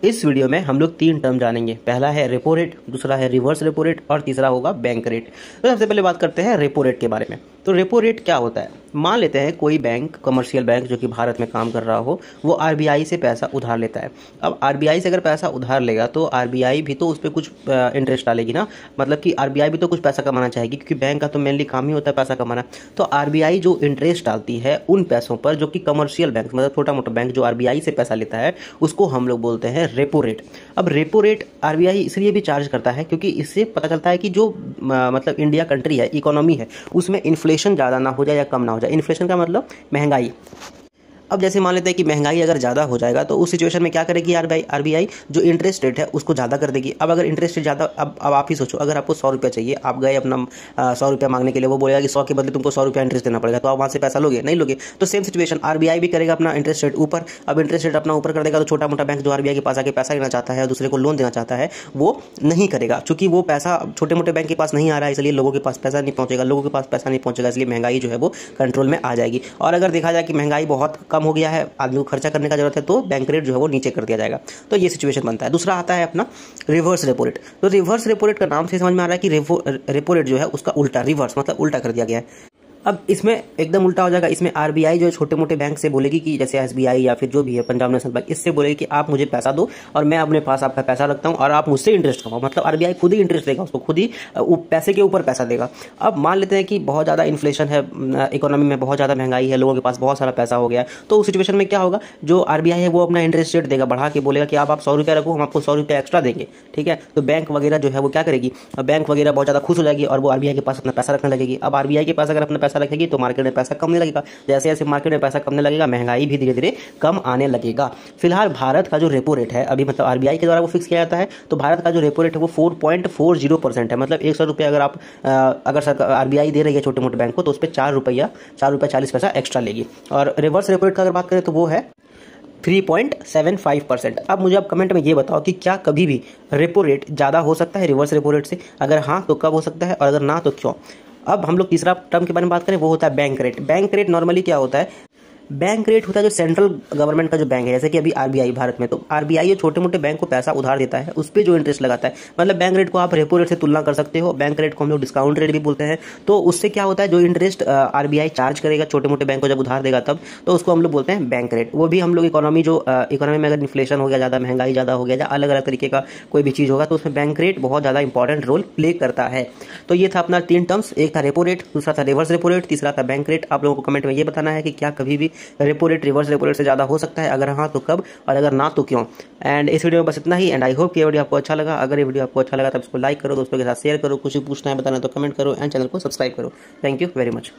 इस वीडियो में हम लोग 3 टर्म जानेंगे। पहला है रेपो रेट, दूसरा है रिवर्स रेपो रेट और तीसरा होगा बैंक रेट। तो सबसे पहले बात करते हैं रेपो रेट के बारे में। तो रेपो रेट क्या होता है? मान लेते हैं कोई बैंक, कमर्शियल बैंक जो कि भारत में काम कर रहा हो, वो आरबीआई से पैसा उधार लेता है। अब आरबीआई से अगर पैसा उधार लेगा तो आरबीआई भी तो उस पर कुछ इंटरेस्ट डालेगी ना, मतलब कि आरबीआई भी तो कुछ पैसा कमाना चाहेगी, क्योंकि बैंक का तो मेनली काम ही होता है पैसा कमाना। तो आरबीआई जो इंटरेस्ट डालती है उन पैसों पर, जो कि कमर्शियल बैंक मतलब छोटा मोटा बैंक जो आरबीआई से पैसा लेता है, उसको हम लोग बोलते हैं रेपो रेट। अब रेपो रेट आरबीआई इसलिए भी चार्ज करता है क्योंकि इससे पता चलता है कि जो मतलब इंडिया कंट्री है, इकोनॉमी है, उसमें इन्फ्लेशन ज़्यादा ना हो जाए या कम ना हो जाए। इन्फ्लेशन का मतलब महंगाई। अब जैसे मान लेते हैं कि महंगाई अगर ज़्यादा हो जाएगा तो उस सिचुएशन में क्या करेगी आरबीआई जो इंटरेस्ट रेट है उसको ज़्यादा कर देगी। अब अगर इंटरेस्ट रेट ज़्यादा, अब आप ही सोचो, अगर आपको 100 रुपया चाहिए, आप गए अपना 100 रुपया मांगने के लिए, वो बोलेगा कि 100 के बदले तुमको 100 रुपया इंटरेस्ट देना पड़ेगा, तो आप वहाँ से पैसा लोगे? नहीं लोगे। तो सेम सिचुएशन आरबीआई भी करेगा अपना इंटरेस्ट रेट ऊपर। अब इंटरेस्ट रेट अपना ऊपर कर देगा तो छोटा मोटा बैंक जो आरबीआई के पास आके पैसा लेना चाहता है, दूसरे को लोन देना चाहता है, वो नहीं करेगा, क्योंकि वो पैसा छोटे मोटे बैंक के पास नहीं आ रहा है, इसलिए लोगों के पास पैसा नहीं पहुंचेगा, लोगों के पास पैसा नहीं पहुंचेगा, इसलिए महंगाई जो है वो कंट्रोल में आ जाएगी। और अगर देखा जाए कि महंगाई बहुत कम हो गया है, आदमी को खर्चा करने का जरूरत है, तो बैंक रेट जो है वो नीचे कर दिया जाएगा। तो ये सिचुएशन बनता है। दूसरा आता है अपना रिवर्स रेपो रेट। तो रिवर्स रेपो रेट का नाम से समझ में आ रहा है कि रेपो रेट जो है उसका उल्टा, रिवर्स मतलब उल्टा कर दिया गया है। अब इसमें एकदम उल्टा हो जाएगा। इसमें आरबीआई जो है छोटे मोटे बैंक से बोलेगी कि जैसे एसबीआई या फिर जो भी है पंजाब नेशनल बैंक, इससे बोलेगी कि आप मुझे पैसा दो और मैं अपने पास आपका पैसा रखता हूं और आप मुझसे इंटरेस्ट कमाओ। मतलब आरबीआई खुद ही इंटरेस्ट देगा, उसको खुद ही पैसे के ऊपर पैसा देगा। अब मान लेते हैं कि बहुत ज़्यादा इन्फ्लेशन है, इकोनॉमी में बहुत ज़्यादा महंगाई है, लोगों के पास बहुत सारा पैसा हो गया है, तो उस सिचुएशन में क्या होगा, जो आरबीआई है वो अपना इंटरेस्ट रेट देगा बढ़ा के, बोलेगा कि आप 100 रुपया रखो, हम आपको 100 रुपया एक्स्ट्रा देंगे। ठीक है, तो बैंक वगैरह जो है वो क्या करेगी, बैंक वगैरह बहुत ज़्यादा खुश हो जाएगी और वो आरबीआई के पास अपना पैसा रखने लगेगी। अब आरबीआई के पास अगर अपना पैसा रखेगी तो मार्केट पैसा कमने लगेगा। जैसे जैसे मार्केट में पैसा कमने लगेगा, महंगाई भी धीरे धीरे कम आने लगेगा। फिलहाल भारत का जो रेपो रेट है अभी, मतलब आरबीआई के द्वारा वो फिक्स किया जाता है, तो भारत का जो रेपो रेट है वो 4.40% है। मतलब 100 रुपया अगर आप अगर सरकार आरबीआई दे रही है छोटे मोटे बैंक को, तो उस पर 4 रुपया 40 पैसा एक्स्ट्रा लेगी। और रिवर्स रेपो रेट का अगर बात करें तो वो है 3.75%। अब मुझे आप कमेंट में ये बताओ कि क्या कभी भी रेपो रेट ज़्यादा हो सकता है रिवर्स रेपो रेट से? अगर हाँ तो कब हो सकता है, और अगर ना तो क्यों? अब हम लोग तीसरा टर्म के बारे में बात करें, वो होता है bank rate. Bank rate normally क्या होता है? बैंक रेट होता है जो सेंट्रल गवर्नमेंट का जो बैंक है, जैसे कि अभी आरबीआई भारत में, तो आरबीआई छोटे मोटे बैंक को पैसा उधार देता है, उस पर जो इंटरेस्ट लगाता है। मतलब बैंक रेट को आप रेपो रेट से तुलना कर सकते हो। बैंक रेट को हम लोग डिस्काउंट रेट भी बोलते हैं। तो उससे क्या होता है, जो इंटरेस्ट आरबीआई चार्ज करेगा छोटे मोटे बैंक को जब उधार देगा तब, तो उसको हम लोग बोलते हैं बैंक रेट। वो भी हम लोग इकोनॉमी में अगर इन्फ्लेशन हो गया ज़्यादा, महंगाई ज़्यादा हो गया, या अलग अलग तरीके का कोई भी चीज़ होगा, तो उसमें बैंक रेट बहुत ज़्यादा इंपॉर्टेंट रोल प्ले करता है। तो ये था अपना 3 टर्म्स, एक था रेपो रेट, दूसरा था रिवर्स रेपो रेट, तीसरा था बैंक रेट। आप लोगों को कमेंट में ये बताना है कि क्या कभी भी रेपो रेट रेपो रेट से ज्यादा हो सकता है, अगर हाँ तो कब, और अगर ना तो क्यों। एंड इस वीडियो में बस इतना ही। एंड आई होप कि ये वीडियो आपको अच्छा लगा। अगर ये वीडियो आपको अच्छा लगा तो इसको लाइक करो, दोस्तों के साथ शेयर करो, कुछ भी पूछना है बताना तो कमेंट करो, एंड चैनल को सब्सक्राइब करो। Thank you very much.